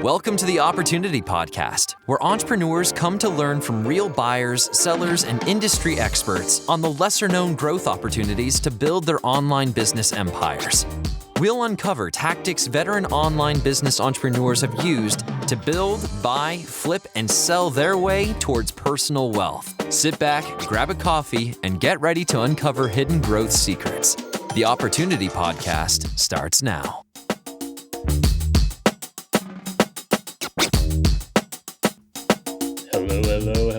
Welcome to the Opportunity Podcast, where entrepreneurs come to learn from real buyers, sellers, and industry experts on the lesser-known growth opportunities to build their online business empires. We'll uncover tactics veteran online business entrepreneurs have used to build, buy, flip, and sell their way towards personal wealth. Sit back, grab a coffee, and get ready to uncover hidden growth secrets. The Opportunity Podcast starts now.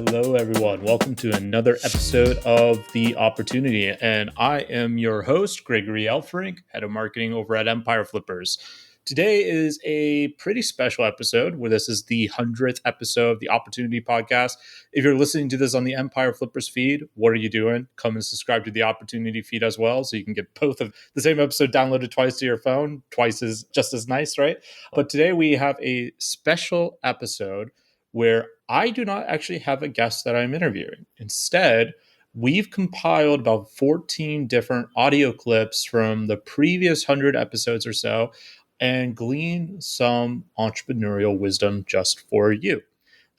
Hello, everyone. Welcome to another episode of The Opportunity. And I am your host, Gregory Elfrink, Head of Marketing over at Empire Flippers. Today is a pretty special episode where this is the 100th episode of The Opportunity Podcast. If you're listening to this on the Empire Flippers feed, what are you doing? Come and subscribe to the Opportunity feed as well so you can get both of the same episode downloaded twice to your phone. Twice is just as nice, right? But today we have a special episode where I do not actually have a guest that I'm interviewing. Instead, we've compiled about 14 different audio clips from the previous 100 episodes or so and gleaned some entrepreneurial wisdom just for you.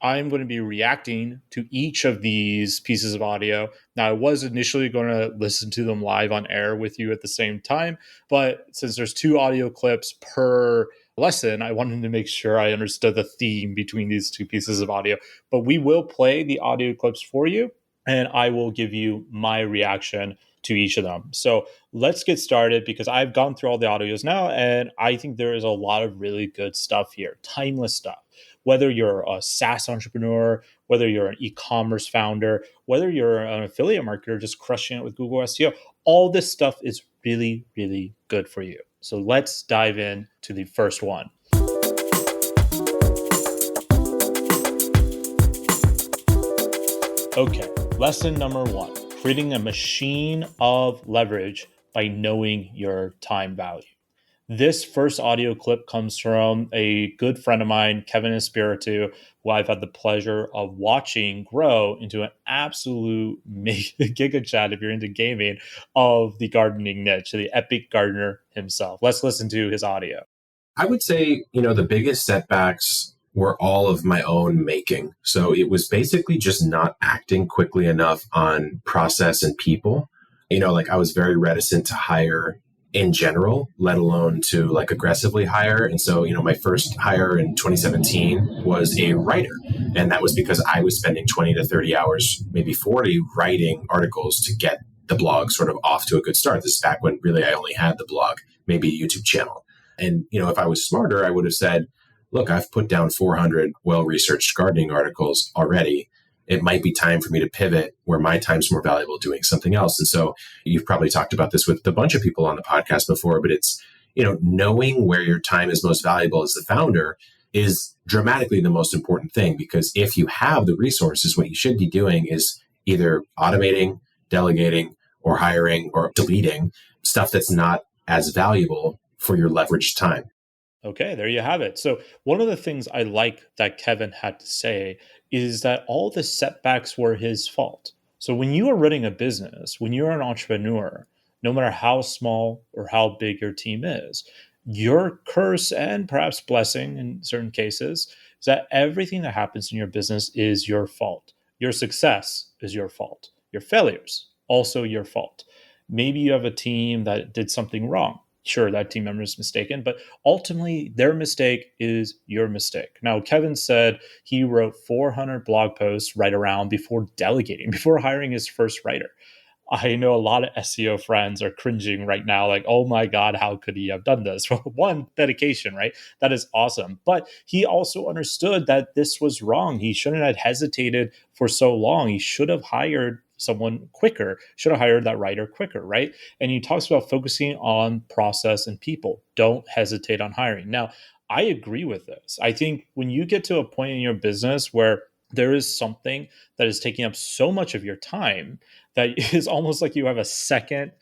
I'm going to be reacting to each of these pieces of audio. Now, I was initially going to listen to them live on air with you at the same time, but since there's 2 audio clips per lesson, I wanted to make sure I understood the theme between these 2 pieces of audio. But we will play the audio clips for you, and I will give you my reaction to each of them. So let's get started because I've gone through all the audios now, and I think there is a lot of really good stuff here, timeless stuff. Whether you're a SaaS entrepreneur, whether you're an e-commerce founder, whether you're an affiliate marketer just crushing it with Google SEO, all this stuff is really, really good for you. So let's dive in to the first one. Okay, lesson number 1, creating a machine of leverage by knowing your time value. This first audio clip comes from a good friend of mine, Kevin Espiritu, who I've had the pleasure of watching grow into an absolute giga chat, if you're into gaming, of the gardening niche, the epic gardener himself. Let's listen to his audio. I would say, the biggest setbacks were all of my own making. So it was basically just not acting quickly enough on process and people. I was very reticent to hire in general, let alone to aggressively hire. And so, my first hire in 2017 was a writer. And that was because I was spending 20 to 30 hours, maybe 40, writing articles to get the blog sort of off to a good start. This is back when really I only had the blog, maybe a YouTube channel. And, if I was smarter, I would have said, look, I've put down 400 well-researched gardening articles already. It might be time for me to pivot where my time's more valuable doing something else. And so you've probably talked about this with a bunch of people on the podcast before, but it's, knowing where your time is most valuable as the founder is dramatically the most important thing, because if you have the resources, what you should be doing is either automating, delegating, or hiring or deleting stuff that's not as valuable for your leveraged time. Okay, there you have it. So one of the things I like that Kevin had to say is that all the setbacks were his fault. So when you are running a business, when you're an entrepreneur, no matter how small or how big your team is, your curse and perhaps blessing in certain cases is that everything that happens in your business is your fault. Your success is your fault. Your failures, also your fault. Maybe you have a team that did something wrong. Sure, that team member is mistaken, but ultimately their mistake is your mistake. Now, Kevin said he wrote 400 blog posts right around before delegating, before hiring his first writer. I know a lot of SEO friends are cringing right now, like, oh my God, how could he have done this? Well, one, dedication, right? That is awesome. But he also understood that this was wrong. He shouldn't have hesitated for so long. He should have hired someone quicker, should have hired that writer quicker, right? And he talks about focusing on process and people. Don't hesitate on hiring. Now, I agree with this. I think when you get to a point in your business where there is something that is taking up so much of your time that is almost like you have a second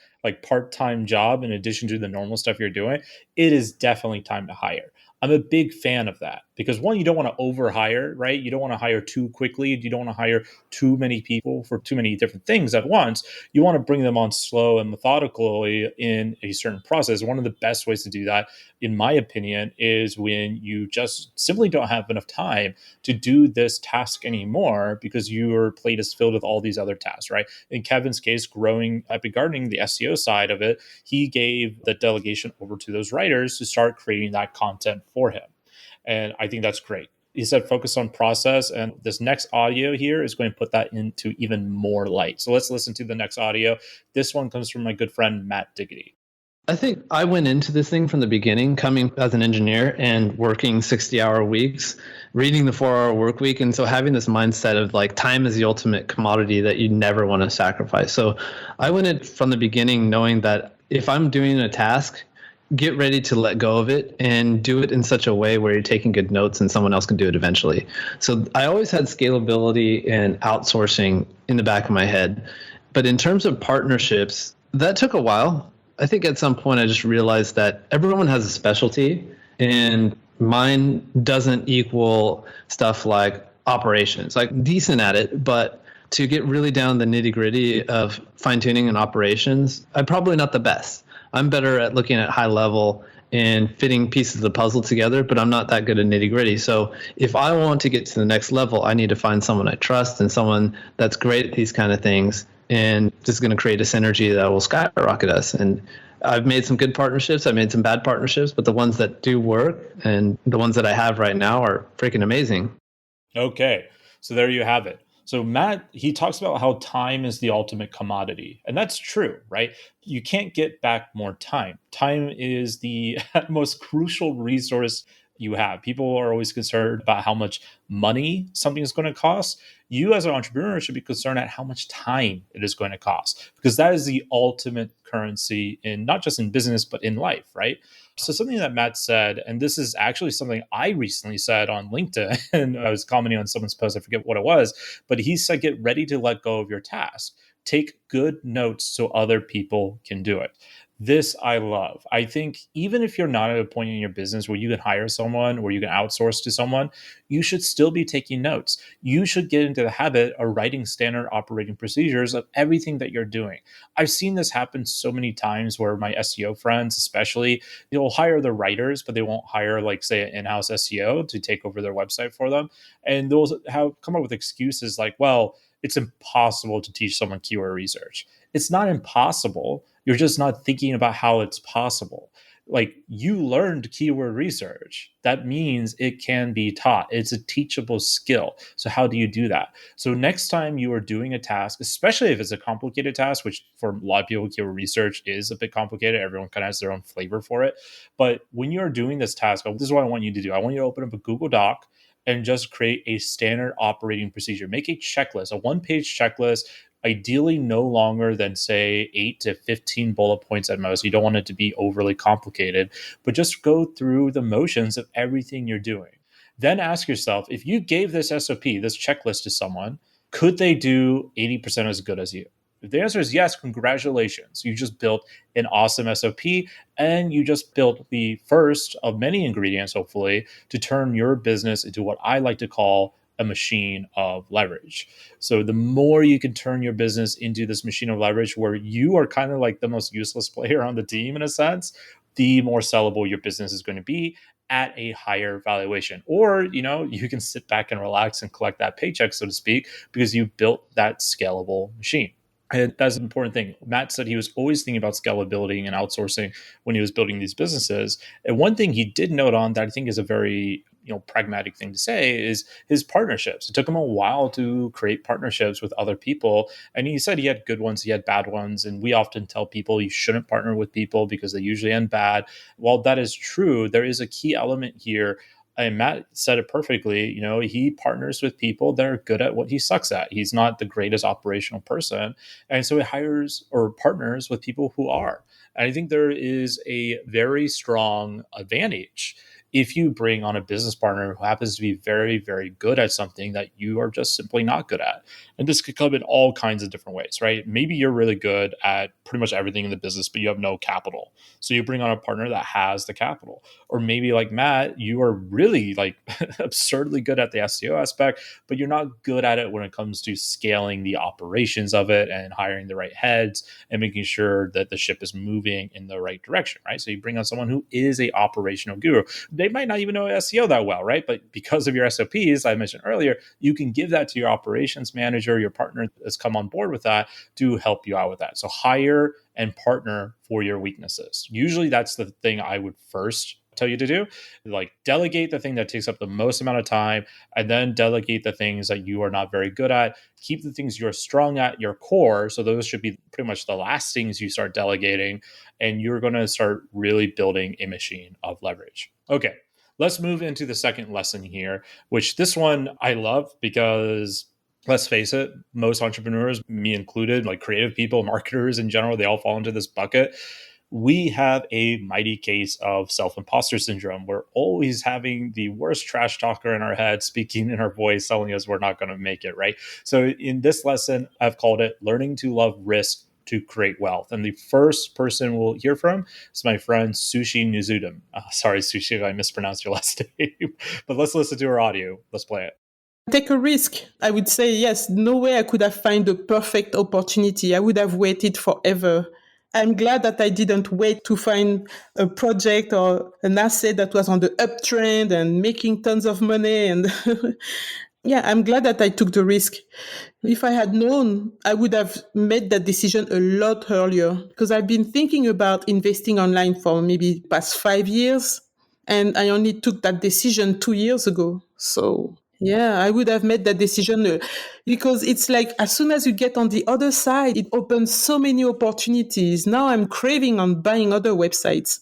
part-time job in addition to the normal stuff you're doing, it is definitely time to hire. I'm a big fan of that because one, you don't want to overhire, right? You don't want to hire too quickly. You don't want to hire too many people for too many different things at once. You want to bring them on slow and methodically in a certain process. One of the best ways to do that, in my opinion, is when you just simply don't have enough time to do this task anymore because your plate is filled with all these other tasks, right? In Kevin's case, growing Epic Gardening, the SEO side of it, he gave the delegation over to those writers to start creating that content for him. And I think that's great. He said focus on process. And this next audio here is going to put that into even more light. So let's listen to the next audio. This one comes from my good friend, Matt Diggity. I think I went into this thing from the beginning, coming as an engineer and working 60-hour weeks, reading the 4-hour work week. And so having this mindset of like time is the ultimate commodity that you never want to sacrifice. So I went in from the beginning knowing that if I'm doing a task, get ready to let go of it and do it in such a way where you're taking good notes and someone else can do it eventually. So I always had scalability and outsourcing in the back of my head. But in terms of partnerships, that took a while. I think at some point I just realized that everyone has a specialty and mine doesn't equal stuff like operations. Like decent at it, but to get really down the nitty gritty of fine tuning and operations, I'm probably not the best. I'm better at looking at high level and fitting pieces of the puzzle together, but I'm not that good at nitty gritty. So if I want to get to the next level, I need to find someone I trust and someone that's great at these kind of things. And this is going to create a synergy that will skyrocket us. And I've made some good partnerships. I've made some bad partnerships, but the ones that do work and the ones that I have right now are freaking amazing. Okay. So there you have it. So Matt, he talks about how time is the ultimate commodity. And that's true, right? You can't get back more time. Time is the most crucial resource you have. People are always concerned about how much money something is going to cost. You as an entrepreneur should be concerned at how much time it is going to cost, because that is the ultimate currency in not just in business, but in life, right? So something that Matt said, and this is actually something I recently said on LinkedIn, and I was commenting on someone's post, I forget what it was, but he said, get ready to let go of your task. Take good notes so other people can do it. This I love. I think even if you're not at a point in your business where you can hire someone or you can outsource to someone, you should still be taking notes. You should get into the habit of writing standard operating procedures of everything that you're doing. I've seen this happen so many times where my SEO friends, especially, they'll hire the writers, but they won't hire, like, say, an in-house SEO to take over their website for them. And they'll come up with excuses like, well, it's impossible to teach someone keyword research. It's not impossible. You're just not thinking about how it's possible. Like, you learned keyword research. That means it can be taught. It's a teachable skill. So how do you do that? So next time you are doing a task, especially if it's a complicated task, which for a lot of people, keyword research is a bit complicated. Everyone kind of has their own flavor for it. But when you're doing this task, this is what I want you to do. I want you to open up a Google Doc and just create a standard operating procedure. Make a checklist, a one-page checklist, ideally no longer than, say, 8 to 15 bullet points at most. You don't want it to be overly complicated, but just go through the motions of everything you're doing. Then ask yourself, if you gave this SOP, this checklist to someone, could they do 80% as good as you? If the answer is yes, congratulations. You just built an awesome SOP, and you just built the first of many ingredients, hopefully, to turn your business into what I like to call a machine of leverage. So the more you can turn your business into this machine of leverage where you are kind of like the most useless player on the team in a sense, the more sellable your business is going to be at a higher valuation. Or, you can sit back and relax and collect that paycheck, so to speak, because you built that scalable machine. And that's an important thing. Matt said he was always thinking about scalability and outsourcing when he was building these businesses. And one thing he did note on that I think is a very pragmatic thing to say is his partnerships. It took him a while to create partnerships with other people. And he said he had good ones, he had bad ones. And we often tell people you shouldn't partner with people because they usually end bad. While that is true, there is a key element here. And Matt said it perfectly. He partners with people that are good at what he sucks at. He's not the greatest operational person. And so he hires or partners with people who are. And I think there is a very strong advantage if you bring on a business partner who happens to be very, very good at something that you are just simply not good at. And this could come in all kinds of different ways, right? Maybe you're really good at pretty much everything in the business, but you have no capital. So you bring on a partner that has the capital. Or maybe like Matt, you are really like absurdly good at the SEO aspect, but you're not good at it when it comes to scaling the operations of it and hiring the right heads and making sure that the ship is moving in the right direction, right? So you bring on someone who is a operational guru. They might not even know SEO that well, right? But because of your SOPs, I mentioned earlier, you can give that to your operations manager, your partner that's come on board with that to help you out with that. So hire and partner for your weaknesses. Usually that's the thing I would first tell you to do. Like delegate the thing that takes up the most amount of time, and then delegate the things that you are not very good at. Keep the things you're strong at, your core. So those should be pretty much the last things you start delegating, and you're going to start really building a machine of leverage. Okay, let's move into the second lesson here, which this one I love because let's face it, most entrepreneurs, me included, like creative people, marketers in general, they all fall into this bucket. We have a mighty case of self-imposter syndrome. We're always having the worst trash talker in our head, speaking in our voice, telling us we're not going to make it, right? So in this lesson, I've called it Learning to Love Risk to Create Wealth. And the first person we'll hear from is my friend Sushi Nuzudum. Sorry, Sushi, if I mispronounced your last name. But let's listen to her audio. Let's play it. Take a risk. I would say, yes, no way I could have found the perfect opportunity. I would have waited forever. I'm glad that I didn't wait to find a project or an asset that was on the uptrend and making tons of money. And yeah, I'm glad that I took the risk. If I had known, I would have made that decision a lot earlier, because I've been thinking about investing online for maybe past 5 years. And I only took that decision 2 years ago. So yeah, I would have made that decision because it's like as soon as you get on the other side, it opens so many opportunities. Now I'm craving on buying other websites,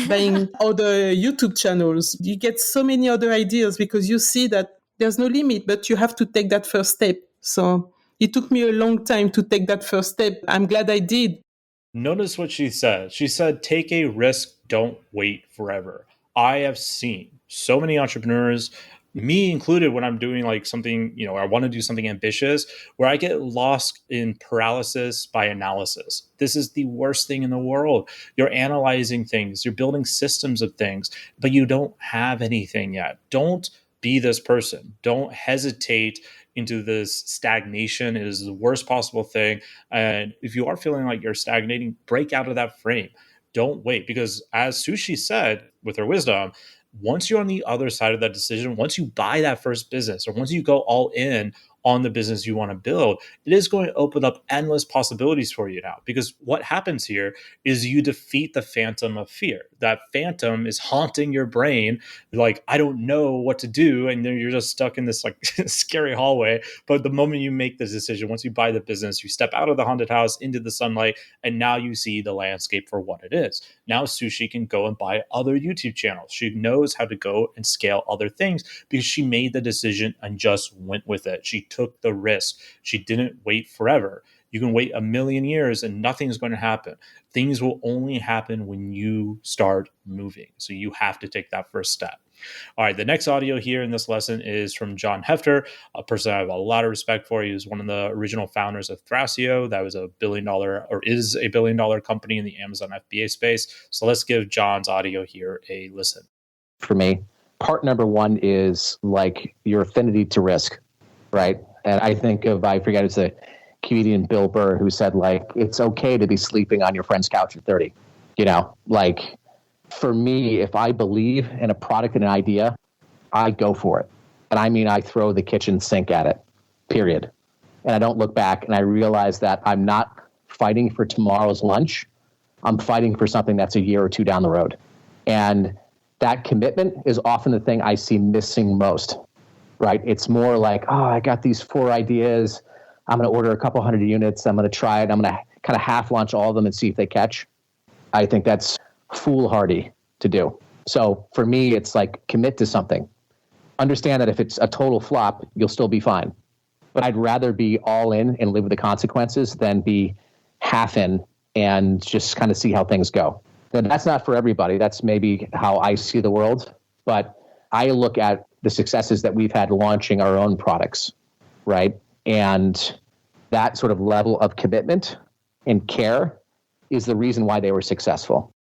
buying other YouTube channels. You get so many other ideas because you see that there's no limit, but you have to take that first step. So it took me a long time to take that first step. I'm glad I did. Notice what she said. She said, take a risk, don't wait forever. I have seen so many entrepreneurs, me included, when I'm doing like something, I want to do something ambitious, where I get lost in paralysis by analysis. This is the worst thing in the world. You're analyzing things, you're building systems of things, but you don't have anything yet. Don't be this person. Don't hesitate into this stagnation. It is the worst possible thing. And if you are feeling like you're stagnating, break out of that frame. Don't wait, because as Sushi said with her wisdom, once you're on the other side of that decision, once you buy that first business, or once you go all in on the business you want to build, it is going to open up endless possibilities for you now. Because what happens here is you defeat the phantom of fear. That phantom is haunting your brain, like, I don't know what to do. And then you're just stuck in this like scary hallway. But the moment you make the decision, once you buy the business, you step out of the haunted house into the sunlight, and now you see the landscape for what it is. Now Sushi can go and buy other YouTube channels. She knows how to go and scale other things because she made the decision and just went with it. She took the risk. She didn't wait forever. You can wait 1,000,000 years and nothing's going to happen. Things will only happen when you start moving. So you have to take that first step. All right, the next audio here in this lesson is from John Hefter, a person I have a lot of respect for. He was one of the original founders of Thrasio. That was is a $1 billion company in the Amazon FBA space. So let's give John's audio here a listen. For me, part number one is like your affinity to risk, right? And I think I forget, it's a comedian Bill Burr who said, like, it's okay to be sleeping on your friend's couch at 30. Like, for me, if I believe in a product and an idea, I go for it. And I mean, I throw the kitchen sink at it, period. And I don't look back, and I realize that I'm not fighting for tomorrow's lunch. I'm fighting for something that's a year or two down the road. And that commitment is often the thing I see missing most, right? It's more like, I got these 4 ideas. I'm going to order a couple hundred units. I'm going to try it. I'm going to kind of half launch all of them and see if they catch. I think that's foolhardy to do. So for me, it's like commit to something. Understand that if it's a total flop, you'll still be fine. But I'd rather be all in and live with the consequences than be half in and just kind of see how things go. And that's not for everybody. That's maybe how I see the world. but I look at the successes that we've had launching our own products, right? And that sort of level of commitment and care is the reason why they were successful.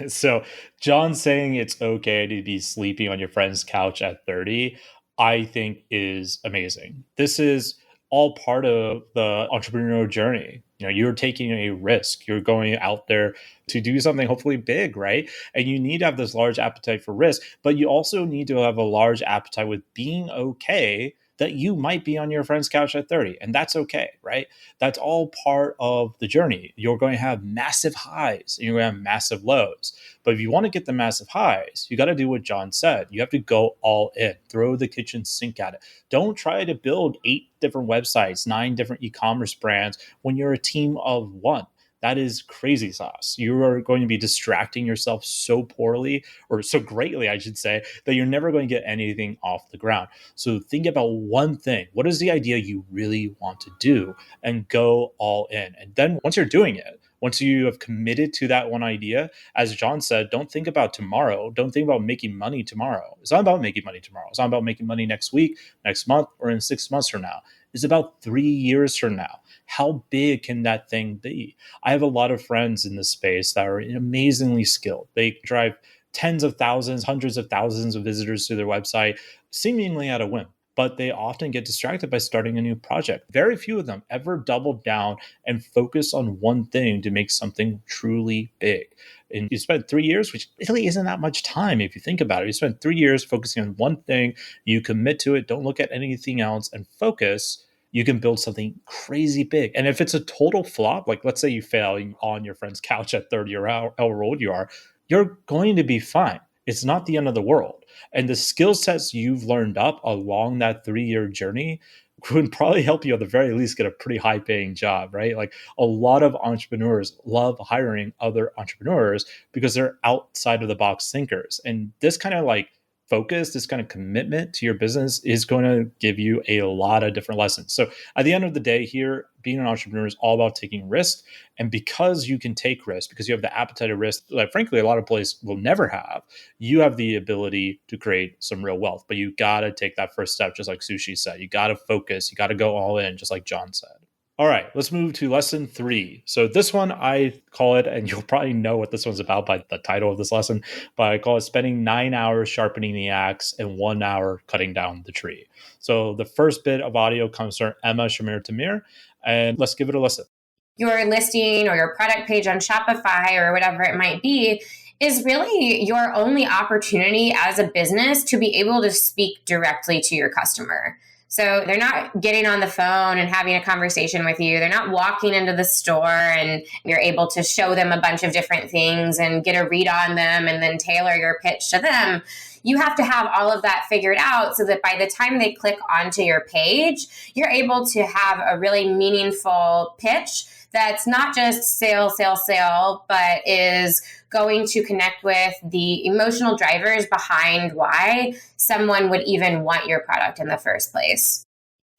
So John saying it's okay to be sleeping on your friend's couch at 30, I think is amazing. This is all part of the entrepreneurial journey. You're taking a risk. You're going out there to do something hopefully big, right? And you need to have this large appetite for risk, but you also need to have a large appetite with being okay that you might be on your friend's couch at 30. And that's okay, right? That's all part of the journey. You're going to have massive highs and you're going to have massive lows. But if you want to get the massive highs, you got to do what John said. You have to go all in, throw the kitchen sink at it. Don't try to build 8 different websites, 9 different e-commerce brands when you're a team of 1. That is crazy sauce. You are going to be distracting yourself so poorly, or so greatly, I should say, that you're never going to get anything off the ground. So think about one thing. What is the idea you really want to do? And go all in. And then once you're doing it, once you have committed to that one idea, as John said, don't think about tomorrow. Don't think about making money tomorrow. It's not about making money tomorrow. It's not about making money next week, next month, or in 6 months from now. It's about 3 years from now. How big can that thing be? I have a lot of friends in this space that are amazingly skilled. They drive tens of thousands, hundreds of thousands of visitors to their website, seemingly at a whim. But they often get distracted by starting a new project. Very few of them ever double down and focus on one thing to make something truly big. And you spend 3 years, which really isn't that much time if you think about it. You spend 3 years focusing on one thing, you commit to it, don't look at anything else, and focus. You can build something crazy big. And if it's a total flop, like let's say you fail on your friend's couch at 30 or however old you are, you're going to be fine. It's not the end of the world. And the skill sets you've learned up along that 3-year journey would probably help you at the very least get a pretty high paying job, right? Like a lot of entrepreneurs love hiring other entrepreneurs because they're outside of the box thinkers. And this kind of like focus, this kind of commitment to your business is going to give you a lot of different lessons. So at the end of the day here, being an entrepreneur is all about taking risks. And because you can take risks, because you have the appetite of risk, like frankly, a lot of places will never have, you have the ability to create some real wealth. But you got to take that first step, just like Sushi said. You got to focus. You got to go all in, just like John said. All right, let's move to lesson 3. So this one, I call it, and you'll probably know what this one's about by the title of this lesson, but I call it spending 9 hours sharpening the axe and 1 hour cutting down the tree. So the first bit of audio comes from Emma Shamir Tamir, and let's give it a listen. Your listing or your product page on Shopify or whatever it might be is really your only opportunity as a business to be able to speak directly to your customer. So they're not getting on the phone and having a conversation with you. They're not walking into the store and you're able to show them a bunch of different things and get a read on them and then tailor your pitch to them. You have to have all of that figured out so that by the time they click onto your page, you're able to have a really meaningful pitch that's not just sale, but is going to connect with the emotional drivers behind why someone would even want your product in the first place.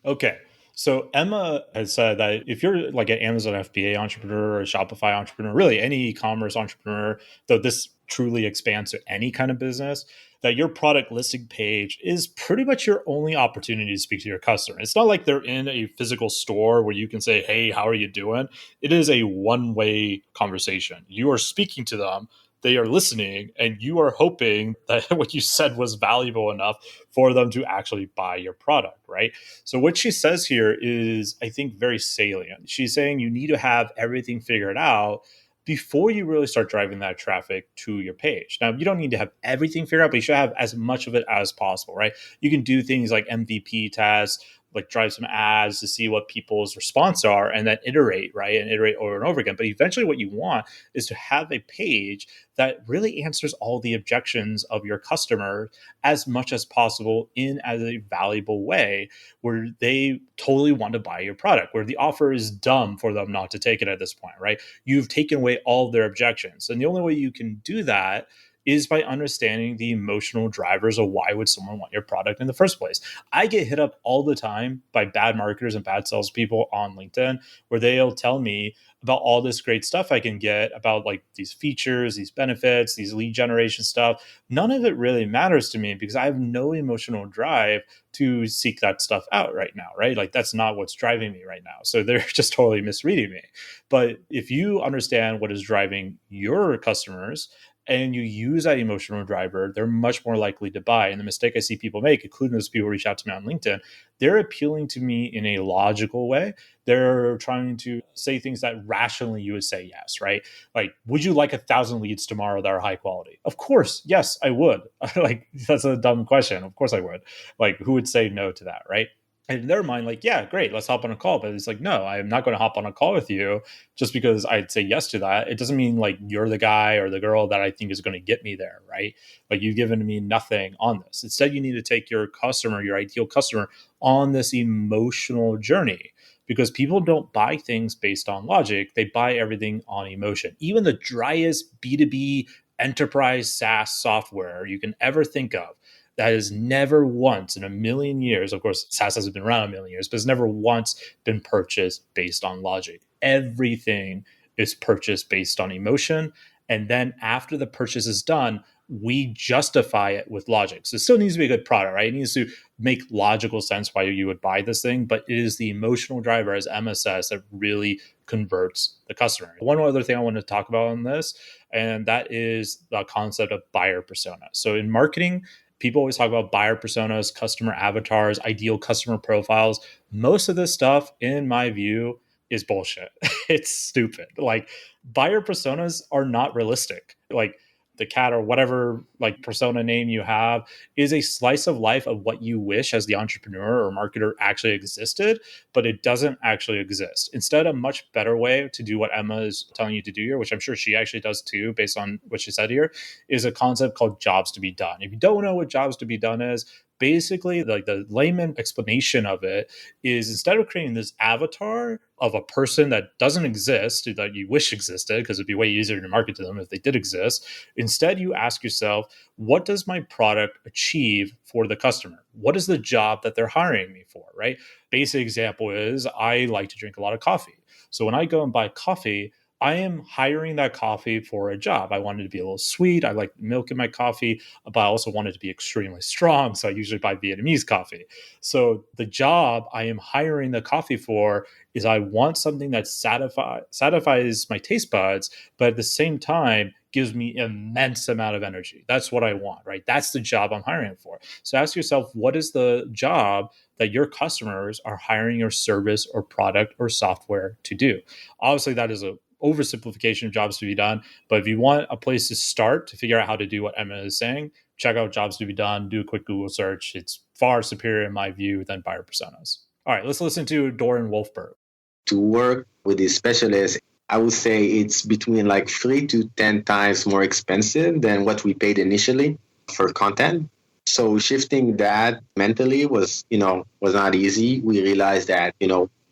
Okay. So Emma has said that if you're like an Amazon FBA entrepreneur or a Shopify entrepreneur, really any e-commerce entrepreneur, though this truly expands to any kind of business, that your product listing page is pretty much your only opportunity to speak to your customer. It's not like they're in a physical store where you can say, hey, how are you doing? It is a one-way conversation. You are speaking to them, they are listening, and you are hoping that what you said was valuable enough for them to actually buy your product, right? So what she says here is, I think, very salient. She's saying you need to have everything figured out before you really start driving that traffic to your page. Now, you don't need to have everything figured out, but you should have as much of it as possible, right? You can do things like MVP tests, like drive some ads to see what people's response are and then iterate, right? And iterate over and over again. But eventually what you want is to have a page that really answers all the objections of your customer as much as possible in as a valuable way where they totally want to buy your product, where the offer is dumb for them not to take it at this point, right? You've taken away all of their objections. And the only way you can do that is by understanding the emotional drivers of why would someone want your product in the first place. I get hit up all the time by bad marketers and bad salespeople on LinkedIn where they'll tell me about all this great stuff I can get about like these features, these benefits, these lead generation stuff. None of it really matters to me because I have no emotional drive to seek that stuff out right now, right? Like that's not what's driving me right now. So they're just totally misreading me. But if you understand what is driving your customers and you use that emotional driver, they're much more likely to buy. And the mistake I see people make, including those people who reach out to me on LinkedIn, they're appealing to me in a logical way. They're trying to say things that rationally you would say yes, right? Like, would you like 1,000 leads tomorrow that are high quality? Of course, yes, I would. Like, that's a dumb question. Of course I would. Like, who would say no to that, right? And in their mind, like, yeah, great, let's hop on a call. But it's like, no, I'm not going to hop on a call with you just because I'd say yes to that. It doesn't mean like you're the guy or the girl that I think is going to get me there, right? Like you've given me nothing on this. Instead, you need to take your customer, your ideal customer, on this emotional journey because people don't buy things based on logic. They buy everything on emotion. Even the driest B2B enterprise SaaS software you can ever think of, that has never once in a million years, of course, SaaS hasn't been around a million years, but it's never once been purchased based on logic. Everything is purchased based on emotion. And then after the purchase is done, we justify it with logic. So it still needs to be a good product, right? It needs to make logical sense why you would buy this thing, but it is the emotional driver, as Emma says, that really converts the customer. One other thing I want to talk about on this, and that is the concept of buyer persona. So in marketing, people always talk about buyer personas, customer avatars, ideal customer profiles. Most of this stuff, in my view, is bullshit. It's stupid. Like buyer personas are not realistic. Like the cat or whatever like persona name you have is a slice of life of what you wish as the entrepreneur or marketer actually existed, but it doesn't actually exist. Instead, a much better way to do what Emma is telling you to do here, which I'm sure she actually does too, based on what she said here, is a concept called jobs to be done. If you don't know what jobs to be done is, basically like the layman explanation of it is instead of creating this avatar of a person that doesn't exist, that you wish existed, because it'd be way easier to market to them if they did exist, instead you ask yourself, what does my product achieve for the customer? What is the job that they're hiring me for, right? Basic example is I like to drink a lot of coffee. So when I go and buy coffee, I am hiring that coffee for a job. I want it to be a little sweet. I like milk in my coffee, but I also want it to be extremely strong. So I usually buy Vietnamese coffee. So the job I am hiring the coffee for is I want something that satisfies my taste buds, but at the same time gives me immense amount of energy. That's what I want, right? That's the job I'm hiring for. So ask yourself, what is the job that your customers are hiring your service or product or software to do? Obviously, that is a oversimplification of jobs to be done. But if you want a place to start to figure out how to do what Emma is saying, check out jobs to be done, do a quick Google search. It's far superior in my view than buyer personas. All right, let's listen to Doran Wolfberg. To work with these specialists, I would say it's between like 3 to 10 times more expensive than what we paid initially for content. So shifting that mentally was not easy. We realized that,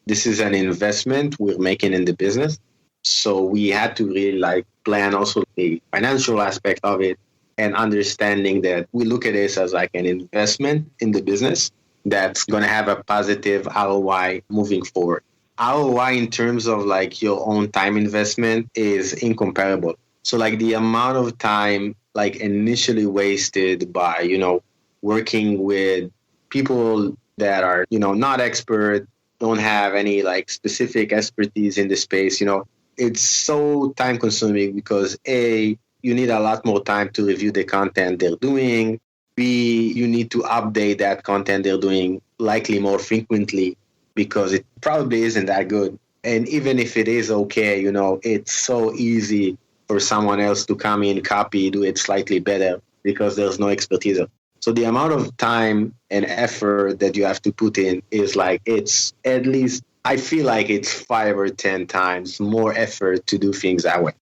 this is an investment we're making in the business. So we had to really plan also the financial aspect of it and understanding that we look at this as like an investment in the business that's going to have a positive ROI moving forward. ROI in terms of like your own time investment is incomparable. So like the amount of time like initially wasted by, working with people that are, not expert, don't have any like specific expertise in the space, it's so time consuming because A, you need a lot more time to review the content they're doing. B, you need to update that content they're doing likely more frequently because it probably isn't that good. And even if it is okay, it's so easy for someone else to come in, copy, do it slightly better because there's no expertise. So the amount of time and effort that you have to put in is it's at least, I feel like it's 5 or 10 times more effort to do things that way.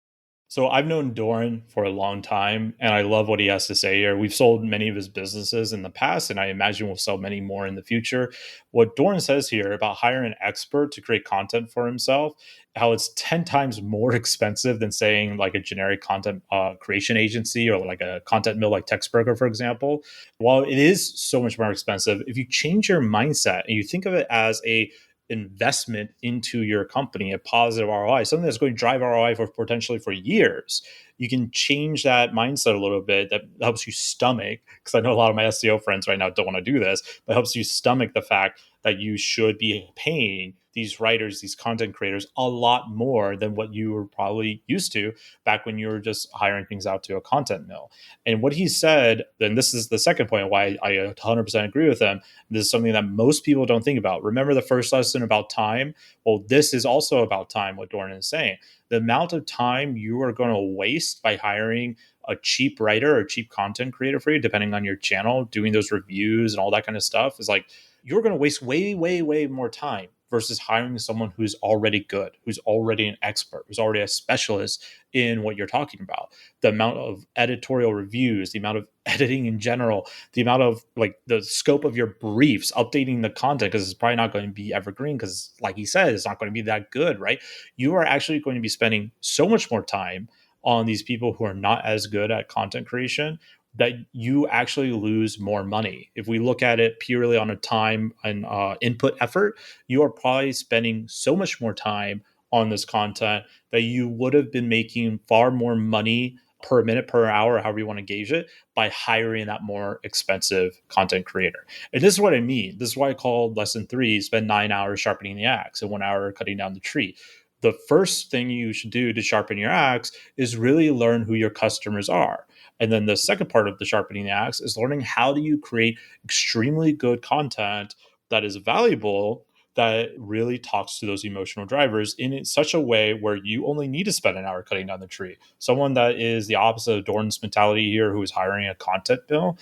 So I've known Doran for a long time, and I love what he has to say here. We've sold many of his businesses in the past, and I imagine we'll sell many more in the future. What Doran says here about hiring an expert to create content for himself, how it's 10 times more expensive than saying like a generic content creation agency or like a content mill like Textburger, for example. While it is so much more expensive, if you change your mindset and you think of it as a investment into your company, a positive ROI, something that's going to drive ROI for potentially for years, you can change that mindset a little bit. That helps you stomach, because I know a lot of my SEO friends right now don't want to do this, but helps you stomach the fact that you should be paying these writers, these content creators, a lot more than what you were probably used to back when you were just hiring things out to a content mill. And what he said, and this is the second point why I 100% agree with him, this is something that most people don't think about. Remember the first lesson about time? Well, this is also about time, what Doran is saying. The amount of time you are going to waste by hiring a cheap writer or cheap content creator for you, depending on your channel, doing those reviews and all that kind of stuff, is like you're going to waste way, way, way more time versus hiring someone who's already good, who's already an expert, who's already a specialist in what you're talking about. The amount of editorial reviews, the amount of editing in general, the amount of like the scope of your briefs, updating the content, because it's probably not going to be evergreen, because like he said, it's not going to be that good, right? You are actually going to be spending so much more time on these people who are not as good at content creation that you actually lose more money. If we look at it purely on a time and input effort, you are probably spending so much more time on this content that you would have been making far more money per minute, per hour, however you want to gauge it, by hiring that more expensive content creator. And this is what I mean. This is why I call lesson 3, spend 9 hours sharpening the axe and 1 hour cutting down the tree. The first thing you should do to sharpen your axe is really learn who your customers are. And then the second part of the sharpening the axe is learning how do you create extremely good content that is valuable, that really talks to those emotional drivers in such a way where you only need to spend an hour cutting down the tree. Someone that is the opposite of Doran's mentality here, who is hiring a content bill,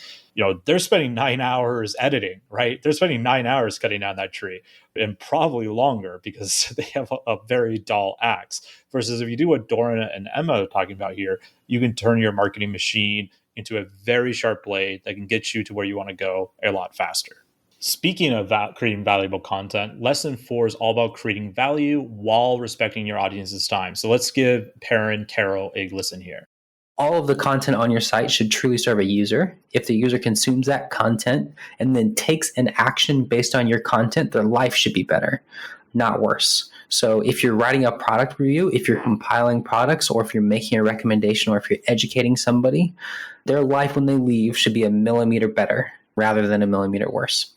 they're spending 9 hours editing, right? They're spending 9 hours cutting down that tree, and probably longer because they have a very dull axe. Versus if you do what Doran and Emma are talking about here, you can turn your marketing machine into a very sharp blade that can get you to where you want to go a lot faster. Speaking of creating valuable content, lesson 4 is all about creating value while respecting your audience's time. So let's give Perrin Carroll a listen here. All of the content on your site should truly serve a user. If the user consumes that content and then takes an action based on your content, their life should be better, not worse. So if you're writing a product review, if you're compiling products, or if you're making a recommendation, or if you're educating somebody, their life when they leave should be a millimeter better rather than a millimeter worse.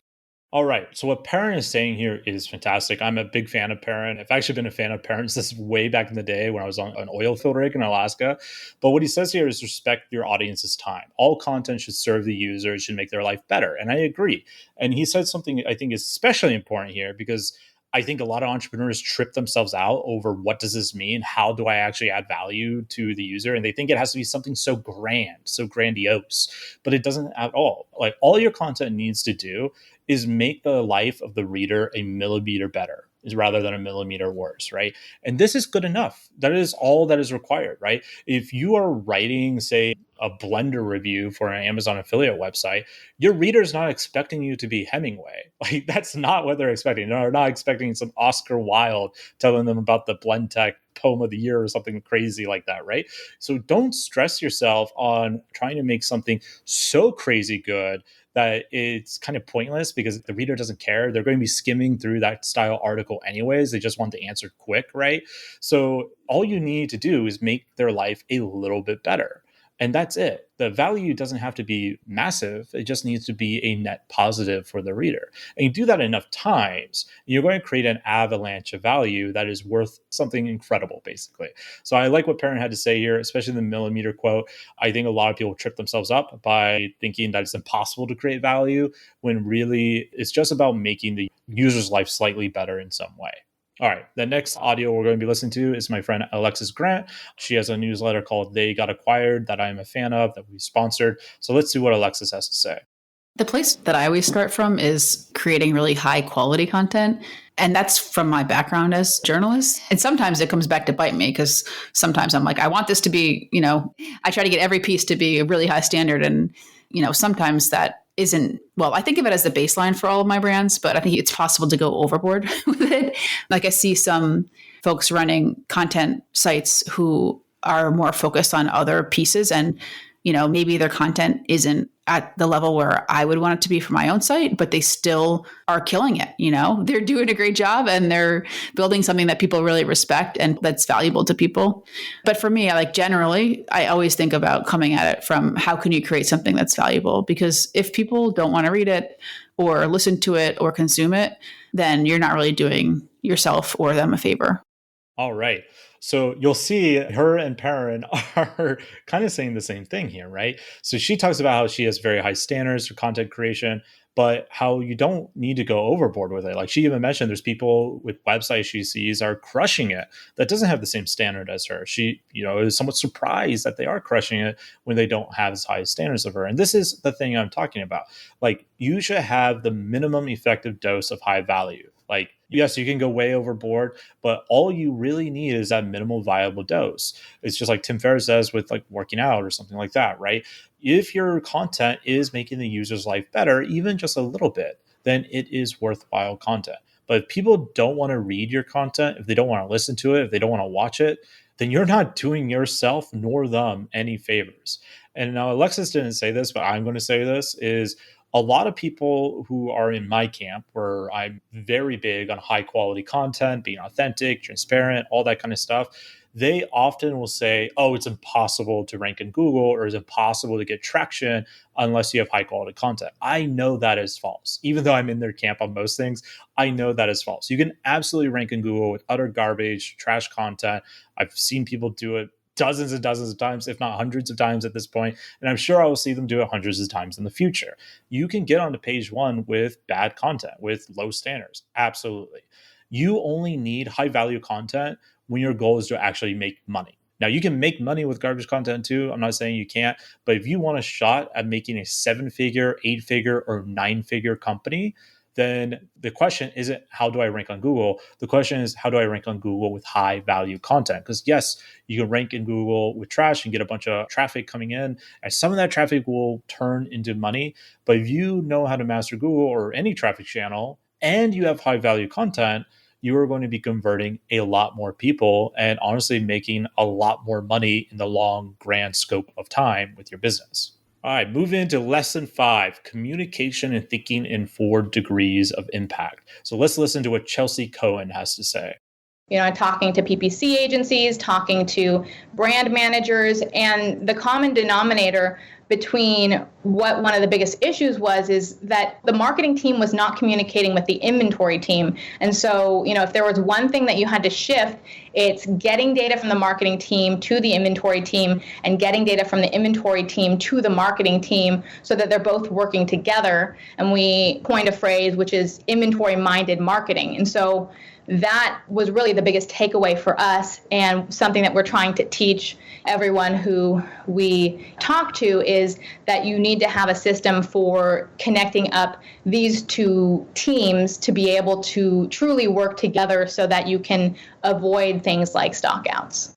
All right. So what Perrin is saying here is fantastic. I'm a big fan of Perrin. I've actually been a fan of Perrin since way back in the day when I was on an oil field rig in Alaska. But what he says here is respect your audience's time. All content should serve the user. It should make their life better. And I agree. And he said something I think is especially important here, because I think a lot of entrepreneurs trip themselves out over what does this mean? How do I actually add value to the user? And they think it has to be something so grand, so grandiose, but it doesn't at all. Like all your content needs to do is make the life of the reader a millimeter better rather than a millimeter worse, right? And this is good enough. That is all that is required, right? If you are writing, say, a blender review for an Amazon affiliate website, your reader is not expecting you to be Hemingway. Like that's not what they're expecting. They're not expecting some Oscar Wilde telling them about the Blend Tech poem of the year or something crazy like that, right? So don't stress yourself on trying to make something so crazy good that it's kind of pointless, because the reader doesn't care. They're going to be skimming through that style article anyways. They just want the answer quick, right? So all you need to do is make their life a little bit better. And that's it. The value doesn't have to be massive. It just needs to be a net positive for the reader. And you do that enough times, you're going to create an avalanche of value that is worth something incredible, basically. So I like what Perrin had to say here, especially the millimeter quote. I think a lot of people trip themselves up by thinking that it's impossible to create value, when really it's just about making the user's life slightly better in some way. All right. The next audio we're going to be listening to is my friend Alexis Grant. She has a newsletter called They Got Acquired that I'm a fan of, that we sponsored. So let's see what Alexis has to say. The place that I always start from is creating really high quality content. And that's from my background as a journalist. And sometimes it comes back to bite me because sometimes I'm like, I want this to be, I try to get every piece to be a really high standard. And, sometimes that isn't, well, I think of it as the baseline for all of my brands, but I think it's possible to go overboard with it. Like I see some folks running content sites who are more focused on other pieces and, maybe their content isn't at the level where I would want it to be for my own site, but they still are killing it. They're doing a great job and they're building something that people really respect and that's valuable to people. But for me, I always think about coming at it from how can you create something that's valuable? Because if people don't want to read it or listen to it or consume it, then you're not really doing yourself or them a favor. All right. So you'll see her and Perrin are kind of saying the same thing here, right? So she talks about how she has very high standards for content creation, but how you don't need to go overboard with it. Like she even mentioned there's people with websites she sees are crushing it that doesn't have the same standard as her. She, is somewhat surprised that they are crushing it when they don't have as high standards of her. And this is the thing I'm talking about. Like you should have the minimum effective dose of high value. Like, yes, you can go way overboard, but all you really need is that minimal viable dose. It's just like Tim Ferriss says with like working out or something like that, right? If your content is making the user's life better, even just a little bit, then it is worthwhile content. But if people don't want to read your content, if they don't want to listen to it, if they don't want to watch it, then you're not doing yourself nor them any favors. And now Alexis didn't say this, but I'm going to say this is a lot of people who are in my camp where I'm very big on high quality content, being authentic, transparent, all that kind of stuff. They often will say, oh, it's impossible to rank in Google or it's impossible to get traction unless you have high quality content. I know that is false. Even though I'm in their camp on most things, I know that is false. You can absolutely rank in Google with utter garbage, trash content. I've seen people do it dozens and dozens of times, if not hundreds of times at this point. And I'm sure I will see them do it hundreds of times in the future. You can get onto page one with bad content, with low standards. Absolutely. You only need high value content when your goal is to actually make money. Now, you can make money with garbage content too. I'm not saying you can't, but if you want a shot at making a 7-figure, 8-figure, or 9-figure company, then the question isn't how do I rank on Google? The question is how do I rank on Google with high value content? Because yes, you can rank in Google with trash and get a bunch of traffic coming in, and some of that traffic will turn into money. But if you know how to master Google or any traffic channel and you have high value content, you are going to be converting a lot more people and honestly making a lot more money in the long, grand scope of time with your business. All right, move into lesson 5, communication and thinking in 4 degrees of impact. So let's listen to what Chelsea Cohen has to say. Talking to PPC agencies, talking to brand managers, and the common denominator between what one of the biggest issues was is that the marketing team was not communicating with the inventory team. And so, if there was one thing that you had to shift, it's getting data from the marketing team to the inventory team and getting data from the inventory team to the marketing team so that they're both working together. And we coined a phrase, which is inventory-minded marketing. And so that was really the biggest takeaway for us, and something that we're trying to teach everyone who we talk to is that you need to have a system for connecting up these two teams to be able to truly work together so that you can avoid things like stockouts.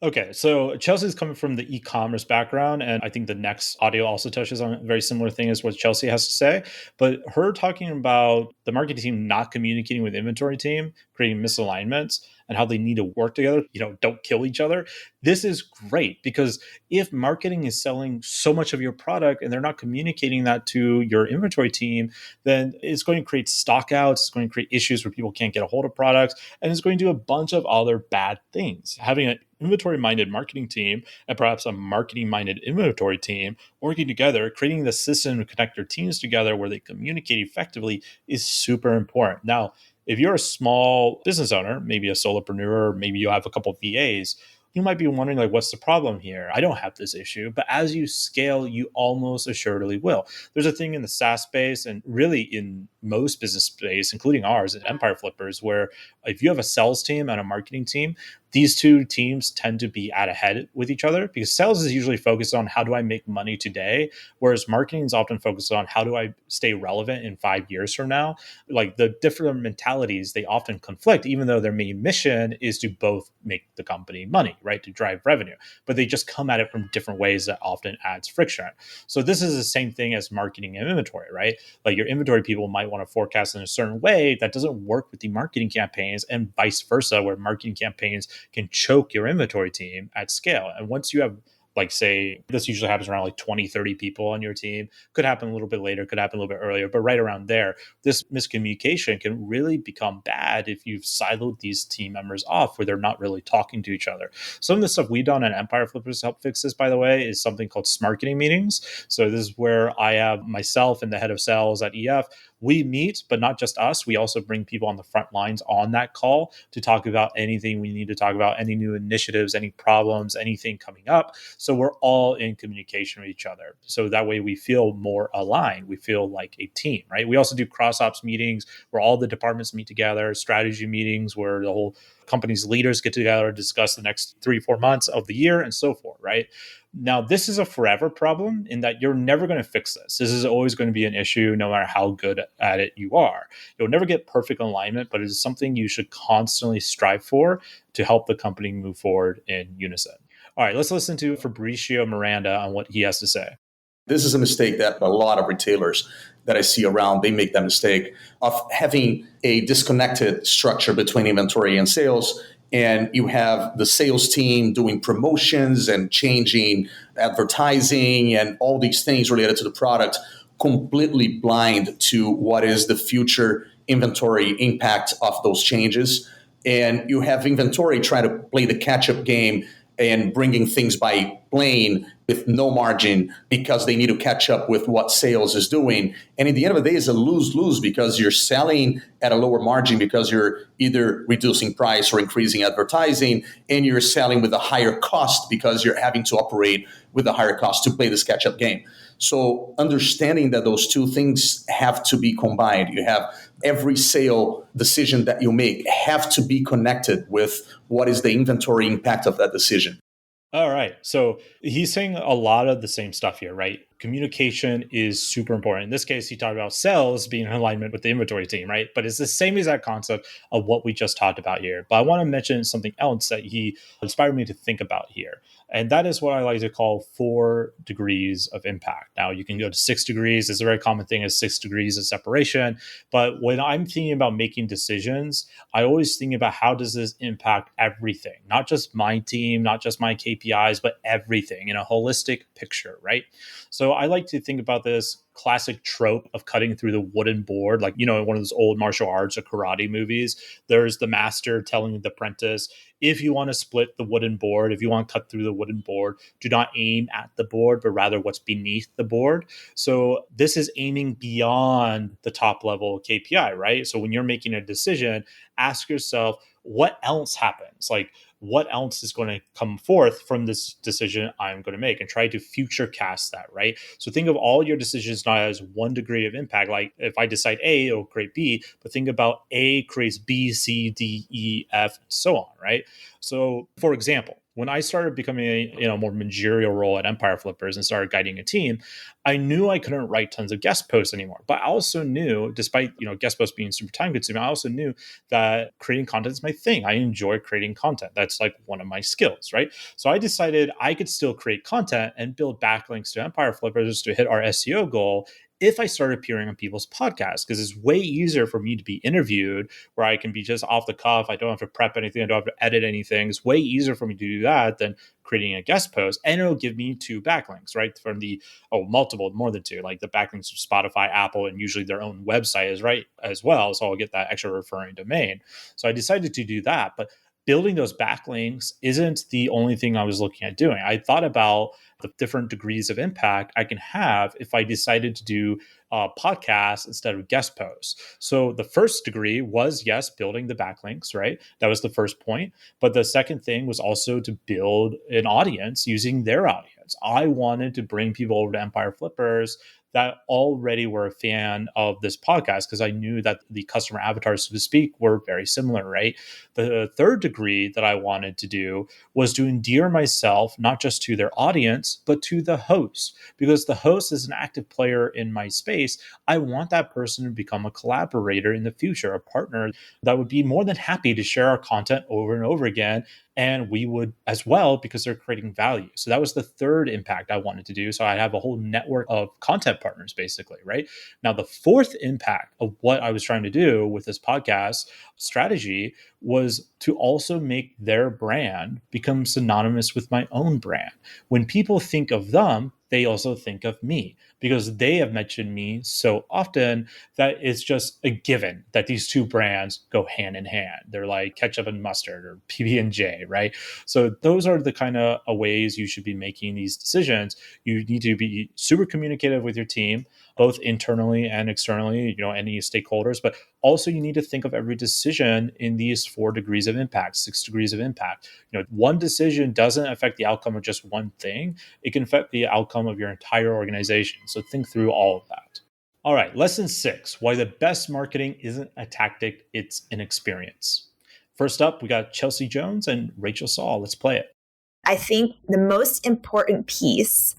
Okay, so Chelsea's coming from the e-commerce background, and I think the next audio also touches on a very similar thing as what Chelsea has to say. But her talking about the marketing team not communicating with the inventory team, creating misalignments, and how they need to work together, don't kill each other. This is great because if marketing is selling so much of your product and they're not communicating that to your inventory team, then it's going to create stockouts, it's going to create issues where people can't get a hold of products, and it's going to do a bunch of other bad things. Having an inventory-minded marketing team and perhaps a marketing-minded inventory team working together, creating the system to connect their teams together where they communicate effectively is super important. Now, if you're a small business owner, maybe a solopreneur, maybe you have a couple of VAs, you might be wondering, what's the problem here? I don't have this issue. But as you scale, you almost assuredly will. There's a thing in the SaaS space and really in most business space, including ours at Empire Flippers, where if you have a sales team and a marketing team, these two teams tend to be at a head with each other because sales is usually focused on how do I make money today, whereas marketing is often focused on how do I stay relevant in 5 years from now. Like the different mentalities, they often conflict, even though their main mission is to both make the company money, right? To drive revenue, but they just come at it from different ways that often adds friction. So this is the same thing as marketing and inventory, right? Like your inventory people might want to forecast in a certain way that doesn't work with the marketing campaigns, and vice versa, where marketing campaigns can choke your inventory team at scale. And once you have, like, say, this usually happens around like 20, 30 people on your team. Could happen a little bit later, could happen a little bit earlier, but right around there, this miscommunication can really become bad if you've siloed these team members off where they're not really talking to each other. Some of the stuff we've done at Empire Flippers to help fix this, by the way, is something called smarketing meetings. So this is where I have myself and the head of sales at EF. We meet, but not just us. We also bring people on the front lines on that call to talk about anything we need to talk about, any new initiatives, any problems, anything coming up. So we're all in communication with each other. So that way we feel more aligned. We feel like a team, right? We also do cross-ops meetings where all the departments meet together, strategy meetings where the whole company's leaders get together to discuss the next 3-4 months of the year and so forth, right? Now, this is a forever problem in that you're never going to fix this. This is always going to be an issue no matter how good at it you are. You'll never get perfect alignment, but it is something you should constantly strive for to help the company move forward in unison. All right, let's listen to Fabricio Miranda on what he has to say. This is a mistake that a lot of retailers that I see around, they make that mistake of having a disconnected structure between inventory and sales. And you have the sales team doing promotions and changing advertising and all these things related to the product, completely blind to what is the future inventory impact of those changes. And you have inventory trying to play the catch-up game and bringing things by plane with no margin because they need to catch up with what sales is doing. And at the end of the day, it's a lose-lose because you're selling at a lower margin because you're either reducing price or increasing advertising, and you're selling with a higher cost because you're having to operate with a higher cost to play this catch-up game. So understanding that those two things have to be combined. You have every sale decision that you make have to be connected with what is the inventory impact of that decision. All right. So he's saying a lot of the same stuff here, right? Communication is super important. In this case, he talked about sales being in alignment with the inventory team, right? But it's the same exact concept of what we just talked about here. But I want to mention something else that he inspired me to think about here. And that is what I like to call 4 degrees of impact. Now, you can go to 6 degrees. It's a very common thing as 6 degrees of separation. But when I'm thinking about making decisions, I always think about how does this impact everything, not just my team, not just my KPIs, but everything in a holistic picture, right? So I like to think about this classic trope of cutting through the wooden board, like, in one of those old martial arts or karate movies. There's the master telling the apprentice, if you want to split the wooden board, if you want to cut through the wooden board, do not aim at the board, but rather what's beneath the board. So this is aiming beyond the top level KPI, right? So when you're making a decision, ask yourself, what else happens? Like, what else is going to come forth from this decision I'm going to make, and try to future cast that, right? So think of all your decisions not as 1 degree of impact. Like if I decide A, it'll create B, but think about A creates B, C, D, E, F, and so on, right? So for example, when I started becoming a more managerial role at Empire Flippers and started guiding a team, I knew I couldn't write tons of guest posts anymore. But I also knew, despite guest posts being super time consuming, I also knew that creating content is my thing. I enjoy creating content. That's like one of my skills, right? So I decided I could still create content and build backlinks to Empire Flippers to hit our SEO goal if I start appearing on people's podcasts, because it's way easier for me to be interviewed where I can be just off the cuff. I don't have to prep anything. I don't have to edit anything. It's way easier for me to do that than creating a guest post. And it'll give me 2 backlinks, right? From more than 2, like the backlinks of Spotify, Apple, and usually their own website is right as well. So I'll get that extra referring domain. So I decided to do that. But building those backlinks isn't the only thing I was looking at doing. I thought about the different degrees of impact I can have if I decided to do podcasts instead of guest posts. So the first degree was, yes, building the backlinks, right? That was the first point. But the second thing was also to build an audience using their audience. I wanted to bring people over to Empire Flippers that already were a fan of this podcast because I knew that the customer avatars, so to speak, were very similar, right? The third degree that I wanted to do was to endear myself not just to their audience, but to the host, because the host is an active player in my space. I want that person to become a collaborator in the future, a partner that would be more than happy to share our content over and over again. And we would as well, because they're creating value. So that was the third impact I wanted to do. So I have a whole network of content partners, basically, right? Now, the fourth impact of what I was trying to do with this podcast strategy was to also make their brand become synonymous with my own brand. When people think of them, they also think of me because they have mentioned me so often that it's just a given that these two brands go hand in hand. They're like ketchup and mustard or PB&J, right? So those are the kind of ways you should be making these decisions. You need to be super communicative with your team, both internally and externally, any stakeholders, but also you need to think of every decision in these 4 degrees of impact, 6 degrees of impact. One decision doesn't affect the outcome of just one thing. It can affect the outcome of your entire organization. So think through all of that. All right, lesson 6, why the best marketing isn't a tactic, it's an experience. First up, we got Chelsea Jones and Rachel Saul. Let's play it. I think the most important piece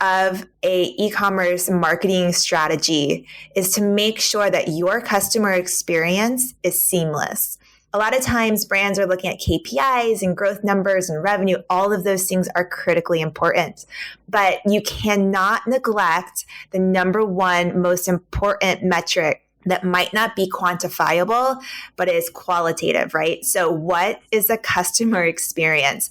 of a e-commerce marketing strategy is to make sure that your customer experience is seamless. A lot of times brands are looking at KPIs and growth numbers and revenue. All of those things are critically important, but you cannot neglect the number one most important metric that might not be quantifiable, but is qualitative, right? So what is the customer experience?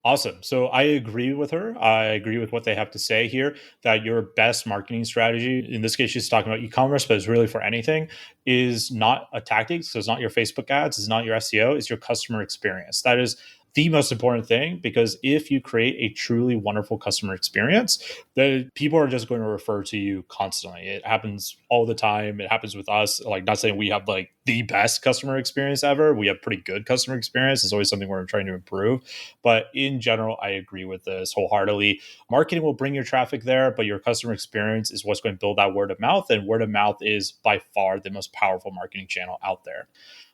Awesome. So I agree with her. I agree with what they have to say here, that your best marketing strategy, in this case, she's talking about e-commerce, but it's really for anything, is not a tactic. So it's not your Facebook ads, it's not your SEO, it's your customer experience. That is the most important thing, because if you create a truly wonderful customer experience, the people are just going to refer to you constantly. It happens all the time. It happens with us. Like, not saying we have like the best customer experience ever. We have pretty good customer experience. It's always something we're trying to improve. But in general, I agree with this wholeheartedly. Marketing will bring your traffic there, but your customer experience is what's going to build that word of mouth. And word of mouth is by far the most powerful marketing channel out there.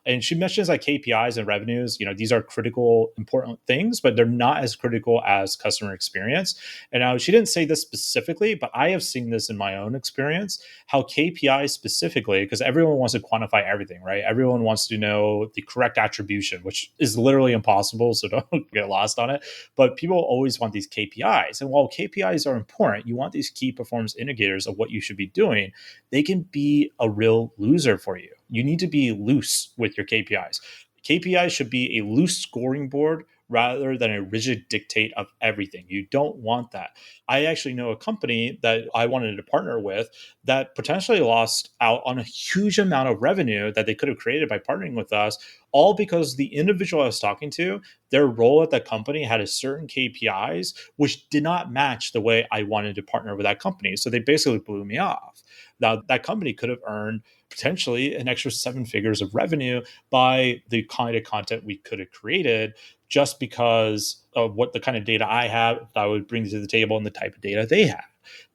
And she mentions like KPIs and revenues. These are critical, important things, but they're not as critical as customer experience. And now she didn't say this specifically, but I have seen this in my own experience, how KPIs specifically, because everyone wants to quantify everything, right? Everyone wants to know the correct attribution, which is literally impossible. So don't get lost on it. But people always want these KPIs. And while KPIs are important, you want these key performance indicators of what you should be doing. They can be a real loser for you. You need to be loose with your KPIs. KPIs should be a loose scoring board rather than a rigid dictate of everything. You don't want that. I actually know a company that I wanted to partner with that potentially lost out on a huge amount of revenue that they could have created by partnering with us, all because the individual I was talking to, their role at that company had a certain KPIs, which did not match the way I wanted to partner with that company. So they basically blew me off. Now, that company could have earned potentially an extra 7 figures of revenue by the kind of content we could have created, just because of what the kind of data I have that I would bring to the table and the type of data they have.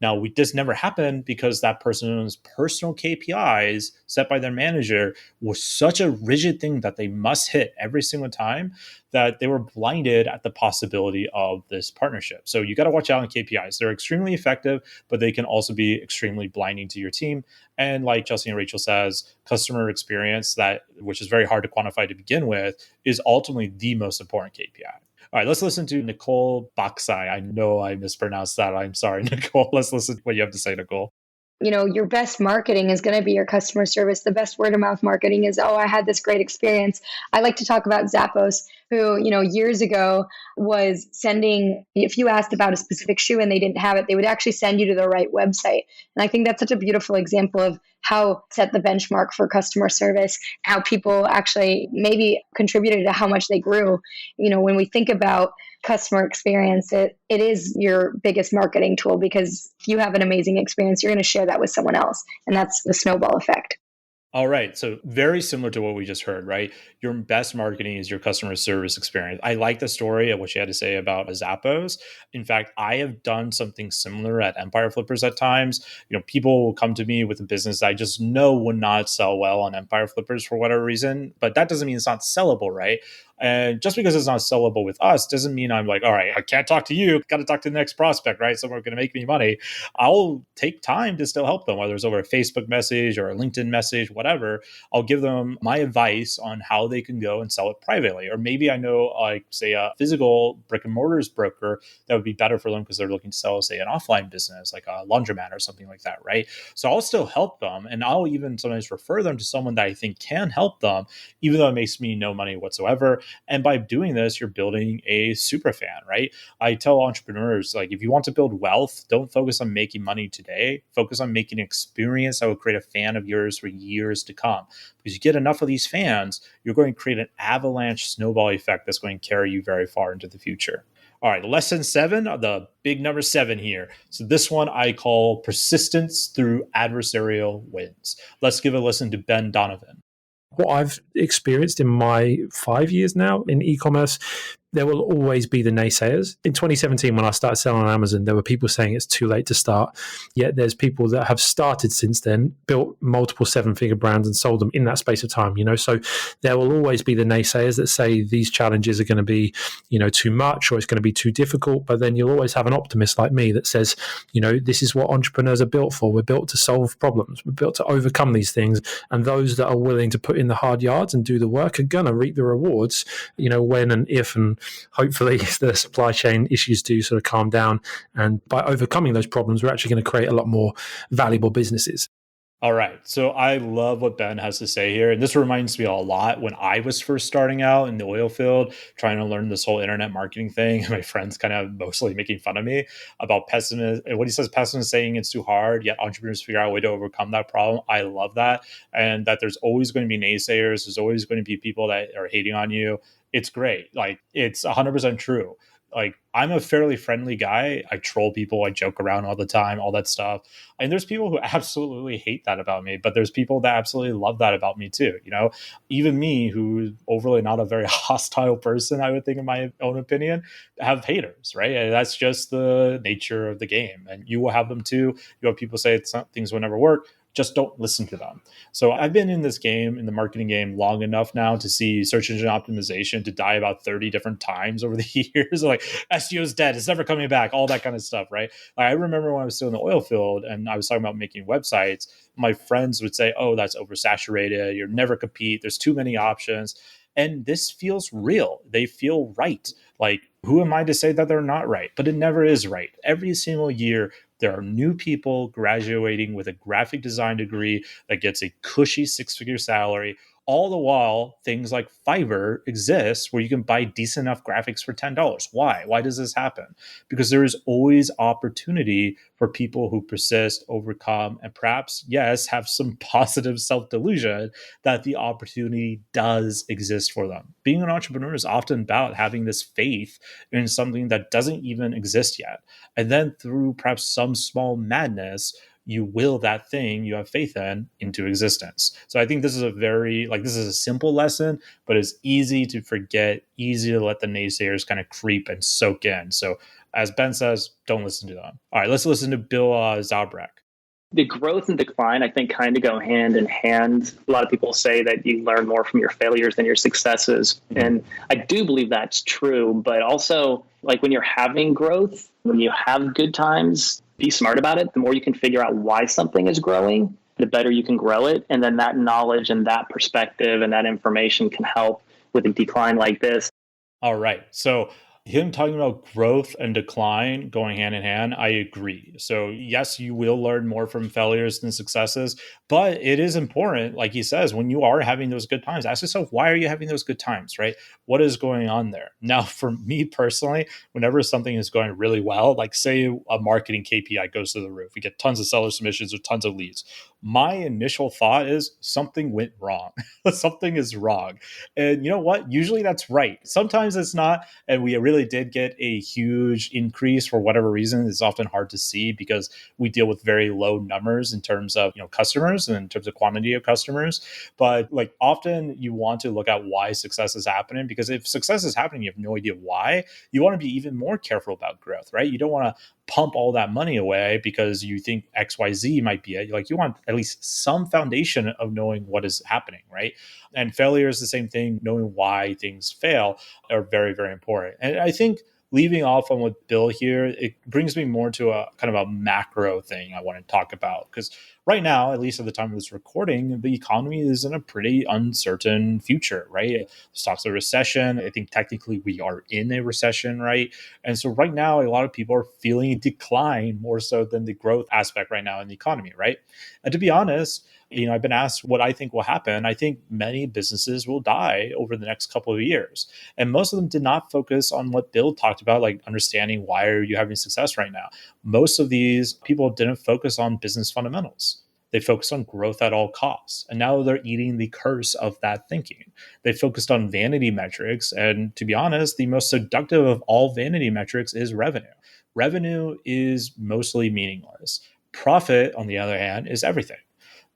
Now, this never happened because that person's personal KPIs set by their manager was such a rigid thing that they must hit every single time that they were blinded at the possibility of this partnership. So you got to watch out on KPIs. They're extremely effective, but they can also be extremely blinding to your team. And like Chelsea and Rachel says, customer experience, which is very hard to quantify to begin with, is ultimately the most important KPI. All right, let's listen to Nicole Baksai. I know I mispronounced that. I'm sorry, Nicole. Let's listen to what you have to say, Nicole. Your best marketing is going to be your customer service. The best word of mouth marketing is, I had this great experience. I like to talk about Zappos, who, years ago was sending, if you asked about a specific shoe and they didn't have it, they would actually send you to the right website. And I think that's such a beautiful example of how set the benchmark for customer service, how people actually maybe contributed to how much they grew. When we think about customer experience, it is your biggest marketing tool, because if you have an amazing experience, you're going to share that with someone else. And that's the snowball effect. All right. So very similar to what we just heard, right? Your best marketing is your customer service experience. I like the story of what you had to say about Zappos. In fact, I have done something similar at Empire Flippers at times. People will come to me with a business that I just know would not sell well on Empire Flippers for whatever reason, but that doesn't mean it's not sellable, right? And just because it's not sellable with us doesn't mean I'm like, all right, I can't talk to you. Got to talk to the next prospect, right? Someone going to make me money. I'll take time to still help them, whether it's over a Facebook message or a LinkedIn message, whatever. I'll give them my advice on how they can go and sell it privately. Or maybe I know, like, say, a physical brick and mortars broker that would be better for them because they're looking to sell, say, an offline business, like a laundromat or something like that, right? So I'll still help them. And I'll even sometimes refer them to someone that I think can help them, even though it makes me no money whatsoever. And by doing this, you're building a super fan, right? I tell entrepreneurs, like, if you want to build wealth, don't focus on making money today. Focus on making an experience that will create a fan of yours for years to come. Because you get enough of these fans, you're going to create an avalanche snowball effect that's going to carry you very far into the future. All right, lesson 7, the big number 7 here. So this one I call persistence through adversarial wins. Let's give a listen to Ben Donovan. What I've experienced in my 5 years now in e-commerce, there will always be the naysayers. In 2017, when I started selling on Amazon, there were people saying it's too late to start. Yet there's people that have started since then, built multiple 7-figure brands and sold them in that space of time, So there will always be the naysayers that say these challenges are going to be, too much, or it's going to be too difficult. But then you'll always have an optimist like me that says, this is what entrepreneurs are built for. We're built to solve problems. We're built to overcome these things. And those that are willing to put in the hard yards and do the work are going to reap the rewards, when and if and hopefully the supply chain issues do sort of calm down. And by overcoming those problems, we're actually going to create a lot more valuable businesses. All right. So I love what Ben has to say here. And this reminds me a lot when I was first starting out in the oil field, trying to learn this whole internet marketing thing. My friends kind of mostly making fun of me about pessimists. What he says, pessimists saying it's too hard, yet entrepreneurs figure out a way to overcome that problem. I love that. And that there's always going to be naysayers. There's always going to be people that are hating on you. It's great. Like, it's 100% true. Like, I'm a fairly friendly guy. I troll people. I joke around all the time, all that stuff. And there's people who absolutely hate that about me, but there's people that absolutely love that about me too. Even me, who's overly not a very hostile person, I would think, in my own opinion, have haters, right? And that's just the nature of the game. And you will have them too. You have people say things will never work. Just don't listen to them. So I've been in this game, in the marketing game, long enough now to see search engine optimization to die about 30 different times over the years. Like, SEO is dead. It's never coming back. All that kind of stuff, right? Like, I remember when I was still in the oil field and I was talking about making websites, my friends would say, oh, that's oversaturated. You'll never compete. There's too many options. And this feels real. They feel right. Like, who am I to say that they're not right? But it never is right. Every single year, there are new people graduating with a graphic design degree that gets a cushy 6-figure salary. All the while, things like Fiverr exist where you can buy decent enough graphics for $10. Why? Why does this happen? Because there is always opportunity for people who persist, overcome, and perhaps, yes, have some positive self-delusion that the opportunity does exist for them. Being an entrepreneur is often about having this faith in something that doesn't even exist yet. And then through perhaps some small madness, you will that thing you have faith in into existence. So I think this is this is a simple lesson, but it's easy to forget, easy to let the naysayers kind of creep and soak in. So as Ben says, don't listen to them. All right, let's listen to Bill Zabrak. The growth and decline, I think, kind of go hand in hand. A lot of people say that you learn more from your failures than your successes. And I do believe that's true. But also, like, when you're having growth, when you have good times, be smart about it. The more you can figure out why something is growing, the better you can grow it. And then that knowledge and that perspective and that information can help with a decline like this. All right. So him talking about growth and decline going hand in hand, I agree. So yes, you will learn more from failures than successes, but it is important, like he says, when you are having those good times, ask yourself, why are you having those good times, right? What is going on there? Now, for me personally, whenever something is going really well, like say a marketing KPI goes to the roof, we get tons of seller submissions or tons of leads. my initial thought is something went wrong. Something is wrong. And you know what? Usually that's right. Sometimes it's not. And we really did get a huge increase for whatever reason. It's often hard to see because we deal with very low numbers in terms of, customers and in terms of quantity of customers. But like often you want to look at why success is happening, because if success is happening, you have no idea why, you want to be even more careful about growth, right? You don't want to pump all that money away because you think XYZ might be it. Like you want at least some foundation of knowing what is happening, right? And failure is the same thing. Knowing why things fail are very, very important. And I think leaving off on what Bill here, it brings me more to a kind of a macro thing I want to talk about. Because right now, at least at the time of this recording, the economy is in a pretty uncertain future, right? There's talks of recession. I think technically we are in a recession, right? And so right now, a lot of people are feeling a decline more so than the growth aspect right now in the economy, right? And to be honest, I've been asked what I think will happen. I think many businesses will die over the next couple of years. And most of them did not focus on what Bill talked about, like understanding why are you having success right now. Most of these people didn't focus on business fundamentals. They focused on growth at all costs. And now they're eating the curse of that thinking. They focused on vanity metrics. And to be honest, the most seductive of all vanity metrics is revenue. Revenue is mostly meaningless. Profit, on the other hand, is everything.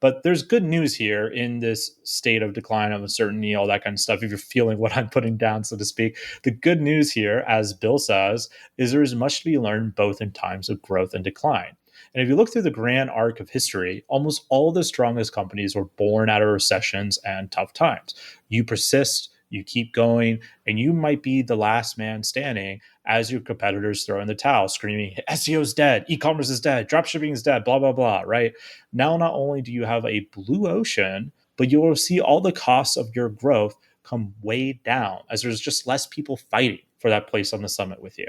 But there's good news here in this state of decline, of uncertainty, all that kind of stuff. If you're feeling what I'm putting down, so to speak, the good news here, as Bill says, is there is much to be learned both in times of growth and decline. And if you look through the grand arc of history, almost all the strongest companies were born out of recessions and tough times. You persist, you keep going, and you might be the last man standing as your competitors throw in the towel, screaming, SEO is dead, e-commerce is dead, dropshipping is dead, blah, blah, blah, right? Now, not only do you have a blue ocean, but you will see all the costs of your growth come way down as there's just less people fighting for that place on the summit with you.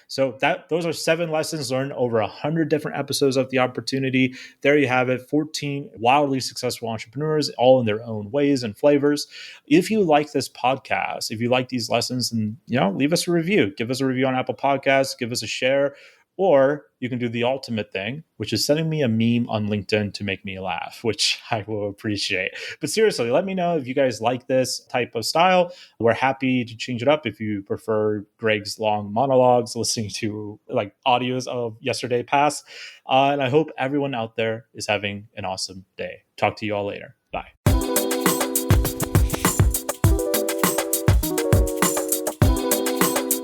So those are 7 lessons learned over 100 different episodes of The Opportunity. There you have it, 14 wildly successful entrepreneurs, all in their own ways and flavors. If you like this podcast, if you like these lessons, then leave us a review. Give us a review on Apple Podcasts, give us a share. Or you can do the ultimate thing, which is sending me a meme on LinkedIn to make me laugh, which I will appreciate. But seriously, let me know if you guys like this type of style. We're happy to change it up if you prefer Greg's long monologues, listening to like audios of yesterday past. And I hope everyone out there is having an awesome day. Talk to you all later. Bye.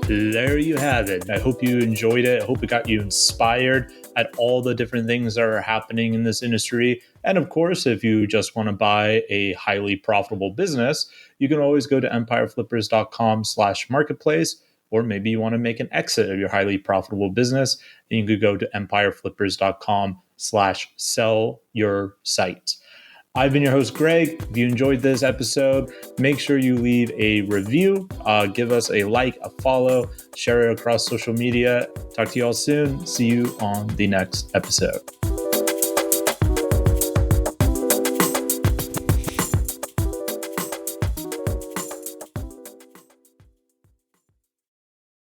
There you have it. I hope you enjoyed it. I hope it got you inspired at all the different things that are happening in this industry. And of course, if you just want to buy a highly profitable business, you can always go to empireflippers.com/marketplace, or maybe you want to make an exit of your highly profitable business, and you could go to empireflippers.com/sell your site. I've been your host, Greg. If you enjoyed this episode, make sure you leave a review, give us a like, a follow, share it across social media. Talk to you all soon. See you on the next episode.